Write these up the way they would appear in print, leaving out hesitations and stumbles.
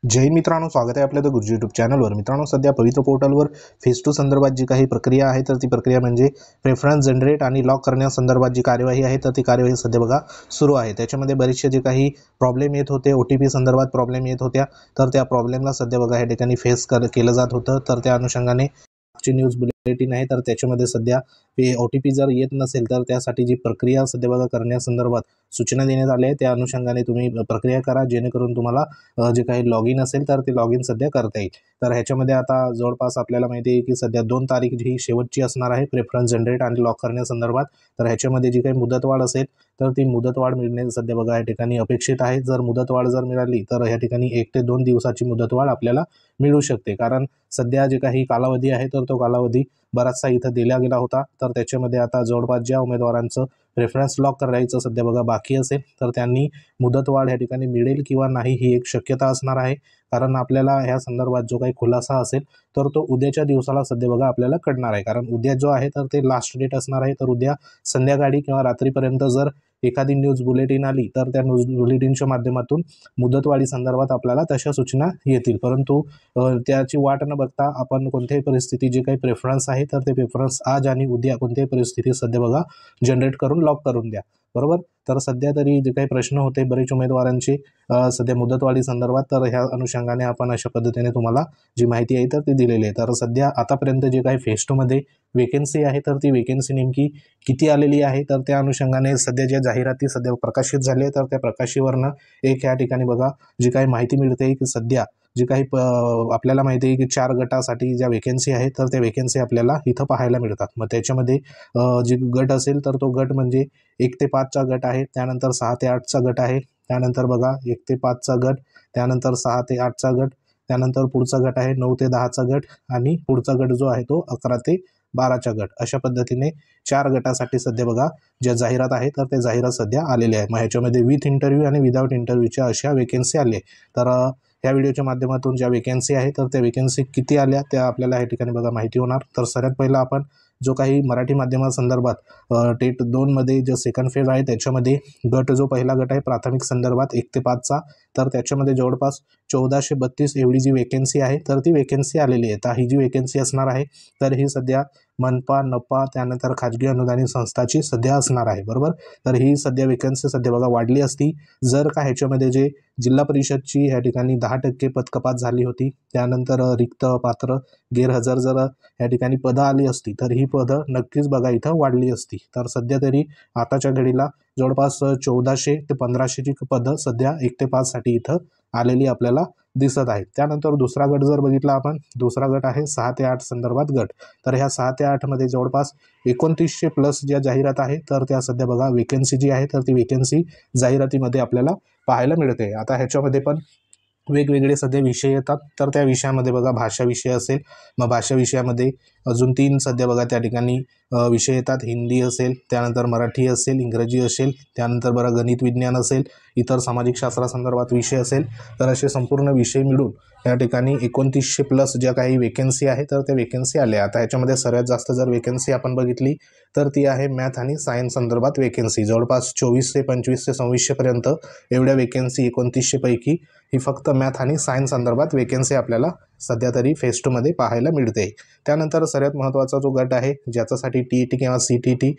जय हिंद मित्रांनो, स्वागत आहे आपल्या गुरुजी यूट्यूब चॅनलवर। मित्रांनो, सध्या पवित्र पोर्टलवर फेज 2 संदर्भात जी काही प्रक्रिया आहे तर ती प्रक्रिया म्हणजे प्रेफरन्स जनरेट आणि लॉक करण्यासंदर्भात जी कार्यवाही आहे तर ती कार्यवाही सध्या बघा सुरू आहे। त्याच्यामध्ये बरेचसे जे काही प्रॉब्लेम येत होते, OTP संदर्भात प्रॉब्लेम येत होत्या, तर त्या प्रॉब्लेमला सध्या बघा या ठिकाणी फेस केलं जात होतं। तर त्या अनुषंगाने न्यूज बुलेटिन आहे तर त्याच्यामध्ये सध्या OTP जर येत नसेल तर त्यासाठी जी प्रक्रिया सध्या बघा करण्यासंदर्भात सूचना देण्यात आल्या आहे। त्या अनुषंगाने तुम्ही प्रक्रिया करा, जेणेकरून तुम्हाला जे काही लॉगिन असेल तर ते लॉगिन सध्या करता येईल। तर ह्याच्यामध्ये आता जवळपास आपल्याला माहिती आहे की सध्या 2 तारीख ही शेवटची असणार आहे प्रेफरन्स जनरेट आणि लॉक करण्यासंदर्भात। तर ह्याच्यामध्ये जी काही मुदतवाढ असेल तर ती मुदतवाढ मिळणे सध्या बघा या ठिकाणी अपेक्षित आहे। जर मुदतवाढ जर मिळाली तर या ठिकाणी 1 ते 2 दिवसाची मुदतवाढ आपल्याला मिळू शकते, कारण सध्या जे काही कालावधी आहे तर तो कालावधी बराचसा इथं दिला गेला होता। तर त्याच्यामध्ये आता जवळपास ज्या उमेदवारांचं रेफरन्स लॉक करायचं सध्या बघा बाकी असेल तर त्यांनी मुदतवाढ या ठिकाणी मिळेल किंवा नाही ही एक शक्यता असणार आहे, कारण आपल्याला ह्या संदर्भात जो काही खुलासा असेल तर तो उद्याच्या दिवसाला सध्या बघा आपल्याला कळणार आहे। कारण उद्या जो आहे तर ते लास्ट डेट असणार आहे। तर उद्या संध्याकाळी किंवा रात्रीपर्यंत जर एखादी न्यूज बुलेटिन आली तर त्या न्यूज बुलेटिनच्या माध्यमातून मुदतवाढी संदर्भात आपल्याला तशा सूचना येतील। परंतु त्याची वाट न बघता आपण कोणत्याही परिस्थिती जे काही प्रेफरन्स आहे तर ते प्रेफरन्स आज आणि उद्या कोणत्याही परिस्थितीत सध्या बघा जनरेट करून लॉक करून द्या, बरोबर। तर सध्या तरी जे काही प्रश्न होते बरेच उमेदवारांचे सध्या मुदतवाढी संदर्भात, तर ह्या अनुषंगाने आपण अशा पद्धतीने तुम्हाला जी माहिती आहे तर ती दिलेली आहे। तर सध्या आतापर्यंत जे काही फेज 2 मध्ये वेकेन्सी आहे तर ती वेकेन्सी नेमकी किती आलेली आहे तर त्या अनुषंगाने सध्या ज्या जाहिराती सध्या प्रकाशित झाल्या आहेत तर त्या प्रकाशीवरनं एक या ठिकाणी बघा जी काही माहिती मिळते की सध्या जी काही आपल्याला माहिती आहे की 4 गटासाठी ज्या वेकेन्सी आहेत तर त्या वेकेन्सी आपल्याला इथं पाहायला मिळतात। मग त्याच्यामध्ये जे गट असेल तर तो गट म्हणजे 1 ते 5चा गट आहे, त्यानंतर 6 ते 8चा गट आहे, त्यानंतर बघा 1 ते 5चा गट, त्यानंतर 6 ते 8चा गट, त्यानंतर पुढचा गट आहे 9 ते 10चा गट आणि पुढचा गट जो आहे तो 11 ते 12चा गट। अशा पद्धतीने 4 गटासाठी सध्या बघा ज्या जाहिरात आहे तर त्या जाहिरात सध्या आलेल्या आहे। मग ह्याच्यामध्ये विथ इंटरव्ह्यू आणि विदाऊट इंटरव्ह्यूच्या अशा वेकेन्सी आल्या आहे। तर या व्हिडिओच्या माध्यमातून ज्या वेकेन्सी आहे तर त्या वेकेन्सी किती आल्या त्या आपल्याला या ठिकाणी बघा माहिती होणार। तर सर्वात पहिला आपण जो काही मराठी माध्यमासंदर्भात टेट 2 मध्ये जो सेकंड फेज आहे त्याच्यामध्ये गट जो पहिला गट आहे प्राथमिक संदर्भात 1 ते 5चा, तर त्याच्यामध्ये जवळपास 1432 एवढी जी वेकेन्सी आहे तर ती वेकेन्सी आलेली आहे। तर ही जी वेकेन्सी असणार आहे तर ही सध्या मनपा, नपा, त्यानंतर खाजगी अनुदानित संस्थाची सध्या असणार आहे, बरोबर। तर ही सध्या वेकेन्सी सध्या बघा वाढली असती जर का ह्याच्यामध्ये जे जिल्हा परिषदची या ठिकाणी 10% पदकपात झाली होती, त्यानंतर रिक्त, पात्र, गैरहजर जर या ठिकाणी पदं आली असती तर ही पदं नक्कीच बघा इथं वाढली असती। तर सध्या तरी आताच्या घडीला जवळपास 1400 ते 1500ची पदं सध्या 1 ते 5 साठी इथं आलेली आपल्याला दिसत आहे। त्यानंतर दुसरा गट जर बघितला आपण, दुसरा गट आहे 6 ते 8 संदर्भात गट। तर ह्या 6 ते 8 मध्ये जवळपास 2900 प्लस ज्या जाहिरात आहे तर त्या सध्या बघा वेकेन्सी जी आहे तर ती वेकेन्सी जाहिरातीमध्ये आपल्याला पाहायला मिळते। आता ह्याच्यामध्ये पण वेगवेगळे सध्या विषय येतात, तर त्या विषयामध्ये बघा भाषा विषय असेल, मग भाषा विषयामध्ये अजून 3 सध्या बघा त्या ठिकाणी विषय येतात, हिंदी असेल, त्यानंतर मराठी असेल, इंग्रजी असेल, त्यानंतर बघा गणित विज्ञान असेल, इतर सामाजिक शास्त्रासंदर्भात विषय असेल, तर असे संपूर्ण विषय मिळून या ठिकाणी 2900 प्लस ज्या काही वेकेन्सी आहे तर त्या वेकेन्सी आल्या। आता ह्याच्यामध्ये सर्वात जास्त जर वेकेन्सी आपण बघितली तर ती आहे मॅथ आणि सायन्स संदर्भात वेकेन्सी, जवळपास 2400, 2500, 2600 पर्यंत एवढ्या वेकेन्सी 2900 पैकी ही फक्त मॅथ आणि सायन्स संदर्भात वेकेन्सी आपल्याला सध्या तरी फेज 2 मध्ये पाहायला मिळते। त्यानंतर सर्वात महत्त्वाचा जो गट आहे ज्याच्यासाठी TET किंवा CTT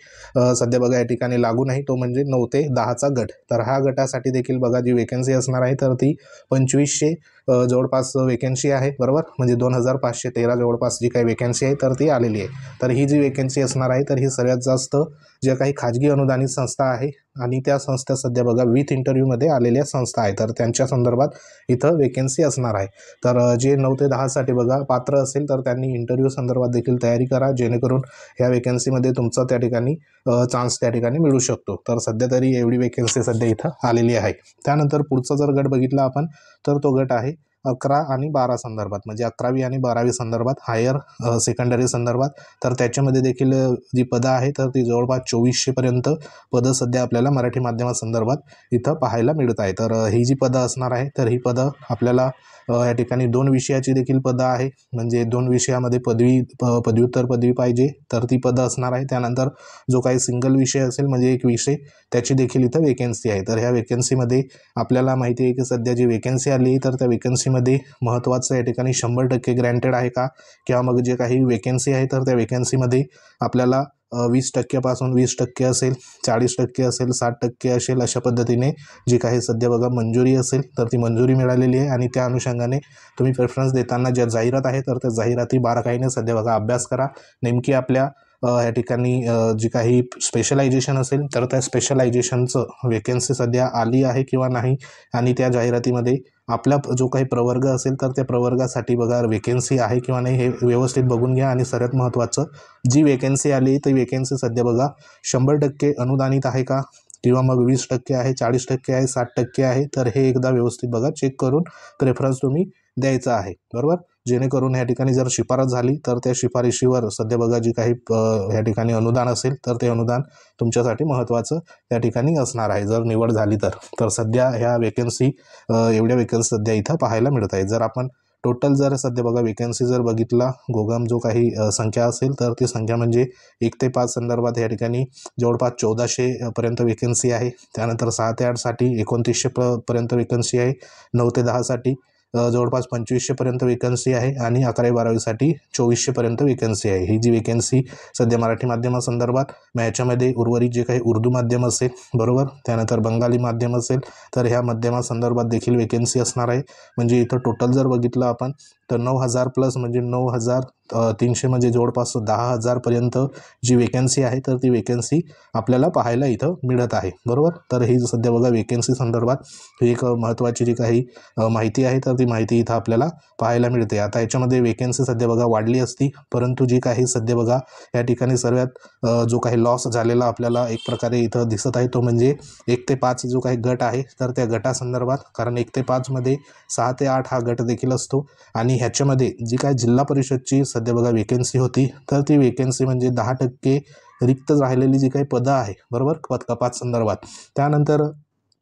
सध्या बघा या ठिकाणी लागू नाही, तो म्हणजे 9 ते 10चा गट। तर ह्या गटासाठी देखील बघा जी वेकेन्सी असणार आहे तर ती 2500 जवळपास वेकेन्सी आहे, बरोबर। म्हणजे 2513 जवळपास जी काही वेकेन्सी आहे तर ती आलेली आहे। तर ही जी वेकेन्सी असणार आहे तर ही सर्वात जास्त ज्या काही खाजगी अनुदानित संस्था आहे आणि त्या संस्था सध्या बघा विथ इंटरव्ह्यूमध्ये आलेल्या संस्था आहे तर त्यांच्या संदर्भात इथं वेकेन्सी असणार आहे। तर जे 9 ते 10 साठी बघा पात्र असेल तर त्यांनी इंटरव्ह्यू संदर्भात देखील तयारी करा, जेणेकरून ह्या वेकेन्सीमध्ये तुमचा त्या ठिकाणी चान्स त्या ठिकाणी मिळू शकतो। तर सध्या तरी एवढी वेकेन्सी सध्या इथं आलेली आहे। त्यानंतर पुढचा जर गट बघितला आपण तर तो गट आहे 11 आणि 12 संदर्भात, म्हणजे 11वी आणि 12वी संदर्भात हायर सेकंडरी संदर्भात। तर त्याच्यामध्ये देखील जी पदं आहे तर ती जवळपास 2400 पर्यंत पदं सध्या आपल्याला मराठी माध्यमासंदर्भात इथं पाहायला मिळत आहे। तर ही जी पदं असणार आहे तर ही पदं आपल्याला या ठिकाणी 2 विषयाची देखील पदं आहे, म्हणजे 2 विषयामध्ये पदव्युत्तर पदवी पाहिजे तर ती पदं असणार आहे। त्यानंतर जो काही सिंगल विषय असेल म्हणजे एक विषय त्याची देखील इथं वेकेन्सी आहे। तर ह्या वेकेन्सीमध्ये आपल्याला माहिती आहे की सध्या जी वेकेन्सी आली तर त्या वेकेन्सी वॅकन्सीमध्ये महत्त्वाचं या ठिकाणी 100% ग्रँटेड आहे का, किंवा मग जे काही वेकन्सी आहे तर त्या वेकन्सीमध्ये आपल्याला 20% 20% असेल, 40% असेल, 60% असेल, अशा पद्धतीने जी काही सध्या बघा मंजुरी असेल तर ती मंजुरी मिळालेली आहे. आणि त्या अनुषंगाने तुम्ही प्रेफरन्स देताना ज्या जाहिरात आहे तर त्या जाहिराती बारकाईने सध्या बघा अभ्यास करा. नेमकी आपल्या या ठिकाणी जी काही स्पेशलायझेशन असेल तर त्या स्पेशलायझेशनचं वेकन्सी सध्या आली आहे किंवा नाही, आणि त्या जाहिरातीमध्ये आपला जो काही प्रवर्ग असेल तर त्या प्रवर्गासाठी बघा वेकन्सी आहे किंवा नाही हे व्यवस्थित बघून घ्या. आणि सर्वात महत्त्वाचं, जी वेकन्सी आली ती वेकन्सी सध्या बघा 100% अनुदानित आहे का, किंवा मग 20% आहे, 40% आहे, 60% आहे, तर हे एकदा व्यवस्थित बघा चेक करून प्रेफरन्स तुम्ही द्यायचा आहे, बरोबर. जेणेकरून ह्या ठिकाणी जर शिफारस झाली तर त्या शिफारशीवर सध्या बघा जी काही ह्या ठिकाणी अनुदान असेल तर ते अनुदान तुमच्यासाठी महत्त्वाचं त्या ठिकाणी असणार आहे जर निवड झाली तर सध्या ह्या वेकन्सी एवढ्या वेकन्सी सध्या इथं पाहायला मिळत आहेत. जर आपण टोटल जर सध्या बघा वेकन्सी जर बघितला गोगाम जो काही संख्या असेल तर ती संख्या म्हणजे 1 ते 5 संदर्भात या ठिकाणी जवळपास 1400 पर्यंत वेकन्सी आहे. त्यानंतर 6 ते 8 साठी 2900 पर्यंत वेकन्सी आहे. 9 ते 10 साठी जवळपास 2500 पर्यंत वेकन्सी आहे. आणि 11वी-12वी साठी 2400 पर्यंत वेकन्सी आहे. ही जी वेकन्सी सध्या मराठी माध्यमासंदर्भात, मग याच्यामध्ये उर्वरित जे काही उर्दू माध्यम असेल, बरोबर, त्यानंतर बंगाली माध्यम असेल तर ह्या माध्यमासंदर्भात देखील वेकन्सी असणार आहे. म्हणजे इथं टोटल जर बघितलं आपण तर 9000 प्लस म्हणजे 9300 म्हणजे जवळपास 10,000 पर्यंत जी वेकन्सी आहे तर ती वेकन्सी आपल्याला पाहायला इथं मिळत आहे, बरोबर. तर ही सध्या बघा वेकन्सी संदर्भात एक महत्त्वाची जी काही माहिती आहे तर ती माहिती इथं आपल्याला पाहायला मिळते. आता याच्यामध्ये वेकन्सी सध्या बघा वाढली असती, परंतु जी काही सध्या बघा या ठिकाणी सर्वात जो काही लॉस झालेला आपल्याला एक प्रकारे इथं दिसत आहे तो म्हणजे 1 ते 5 जो काही गट आहे तर त्या गटासंदर्भात, कारण 1 ते 5 मध्ये 6 ते 8 हा गट देखील असतो. आणि ह्याच्यामध्ये जी काय जिल्हा परिषदची सध्या बघा वेकन्सी होती तर ती वेकन्सी म्हणजे 10% रिक्त राहिलेली जी काही पदं आहे, बरोबर, कपात संदर्भात. त्यानंतर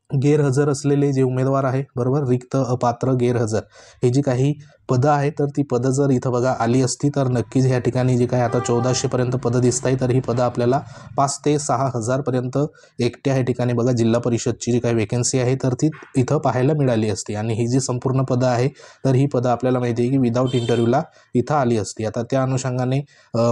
गैरहजर असलेले जे उमेदवार आहे, बरोबर, रिक्त, अपात्र, गैरहजर हे जी काही पदं आहे तर ती पदं जर इथं बघा आली असती तर नक्कीच ह्या ठिकाणी जी काही आता 1400 पर्यंत पदं दिसत आहे तर ही पदं आपल्याला 5 ते 6000 पर्यंत एकट्या ह्या ठिकाणी बघा जिल्हा परिषदची जी काही वेकन्सी आहे तर ती इथं पाहायला मिळाली असती. आणि ही जी संपूर्ण पदं आहे तर ही पदं आपल्याला माहिती आहे की विदाऊट इंटरव्ह्यूला इथं आली असती. आता त्या अनुषंगाने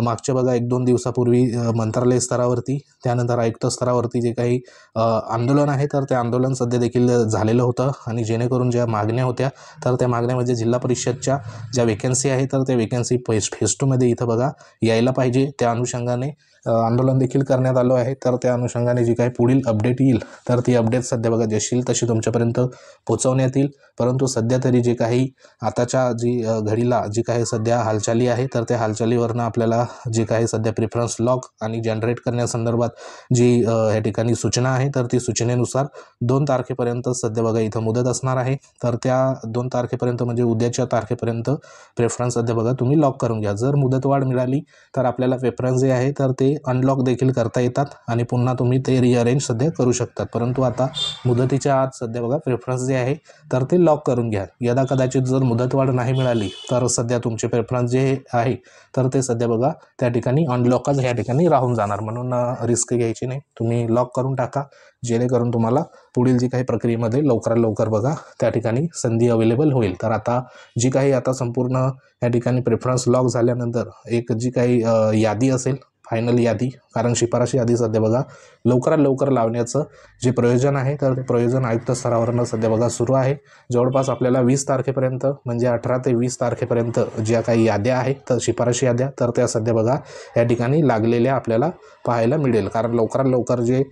मागच्या बघा 1-2 दिवसापूर्वी मंत्रालय स्तरावरती, त्यानंतर आयुक्त स्तरावरती जे काही आंदोलन आहे तर ते आंदोलन सध्या देखील झालेलं होतं. आणि जेणेकरून ज्या मागण्या होत्या तर त्या मागण्या म्हणजे जिल्हा परिषदच्या ज्या वेकन्सी आहे तर त्या वेकन्सी फेज 2 मध्ये इथं बघा यायला पाहिजे. त्या अनुषंगाने आंदोलन देखील करण्यात आलं आहे. तर त्या अनुषंगाने जी काही पुढील अपडेट येईल तर ती अपडेट सध्या बघा जशी तशी तुमच्यापर्यंत पोहोचवण्यात येईल. परंतु सध्या तरी जे काही आताच्या जी घडीला जी काही सध्या हालचाली आहे तर त्या हालचालीवरनं आपल्याला जे काही सध्या प्रेफरन्स लॉक आणि जनरेट करण्यासंदर्भात जी या ठिकाणी सूचना आहे तर ती सूचनेनुसार 2 तारखेपर्यंत सध्या बघा इथं मुदत असणार आहे. तर त्या 2 तारखेपर्यंत म्हणजे उद्याच्या तारखेपर्यंत प्रेफरन्स सध्या बघा तुम्ही लॉक करून घ्या. जर मुदतवाढ मिळाली तर आपल्याला प्रेफरन्स जे आहे तर ते अनलॉक देखील करता येतात आणि पुन्हा तुम्ही ते रिअरेंज सध्या करू शकतात. परंतु आता मुदतीच्या आत सध्या बघा प्रेफरन्स जे आहे तर ते लॉक करून घ्या. यदा कदाचित जर मुदतवाढ नाही मिळाली तर सध्या तुमचे प्रेफरन्स जे आहे तर ते सध्या बघा त्या ठिकाणी अनलॉकच ह्या ठिकाणी राहून जाणार. म्हणून रिस्क घ्यायची नाही, तुम्ही लॉक करून टाका जेणेकरून तुम्हाला पुढील जी काही प्रक्रियेमध्ये लवकरात लवकर बघा त्या ठिकाणी संधी अवेलेबल होईल. तर आता जी काही आता संपूर्ण या ठिकाणी प्रेफरन्स लॉक झाल्यानंतर एक जी काही यादी असेल, फायनल यादी, कारण शिफारशी यादी सध्या बघा लवकरात लवकर लावण्याचं जे प्रयोजन आहे तर ते प्रयोजन आयुक्त स्तरावरनं सध्या बघा सुरू आहे. जवळपास आपल्याला 20 तारखेपर्यंत म्हणजे 18 ते 20 तारखेपर्यंत ज्या काही याद्या आहेत तर शिफारशी याद्या तर त्या सध्या बघा या ठिकाणी लागलेल्या आपल्याला पाहायला मिळेल. कारण लवकरात लवकर जे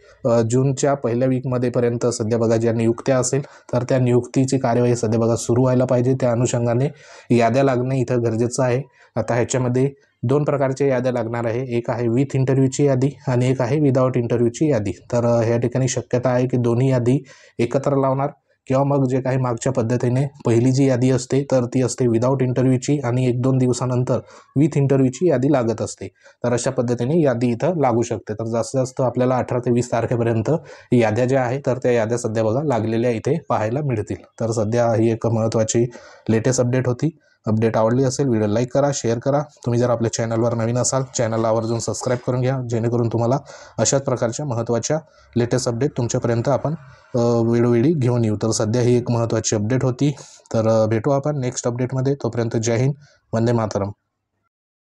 जूनच्या पहिल्या वीकमध्ये पर्यंत सध्या बघा ज्या नियुक्त्या असेल तर त्या नियुक्तीची कार्यवाही सध्या बघा सुरू व्हायला पाहिजे. त्या अनुषंगाने याद्या लागणे इथं गरजेचं आहे. आता ह्याच्यामध्ये 2 प्रकारच्या याद्या लागणार आहे. एक आहे विथ इंटरव्ह्यूची यादी आणि एक आहे विदाऊट इंटरव्ह्यूची यादी. तर ह्या ठिकाणी शक्यता आहे की दोन्ही यादी एकत्र लावणार किंवा मग जे काही मागच्या पद्धतीने पहिली जी यादी असते तर ती असते विदाऊट इंटरव्ह्यूची आणि 1-2 दिवसानंतर विथ इंटरव्ह्यूची यादी लागत असते. तर अशा पद्धतीने यादी इथं लागू शकते. तर जास्तीत जास्त आपल्याला 18 ते 20 तारखेपर्यंत याद्या ज्या आहेत तर त्या याद्या सध्या बघा लागलेल्या इथे पाहायला मिळतील. तर सध्या ही एक महत्त्वाची लेटेस्ट अपडेट होती. अपडेट आवडली असेल व्हिडिओ लाईक करा, शेअर करा. तुम्ही जर आपल्या चॅनलवर नवीन असाल चॅनलला आवर्जून सबस्क्राईब करून घ्या, जेणेकरून तुम्हाला अशाच प्रकारच्या महत्त्वाच्या लेटेस्ट अपडेट तुमच्यापर्यंत आपण वेळोवेळी घेऊन येऊ. तर सध्या ही एक महत्त्वाची अपडेट होती. तर भेटू आपण नेक्स्ट अपडेटमध्ये. तोपर्यंत जय हिंद, वंदे मातरम.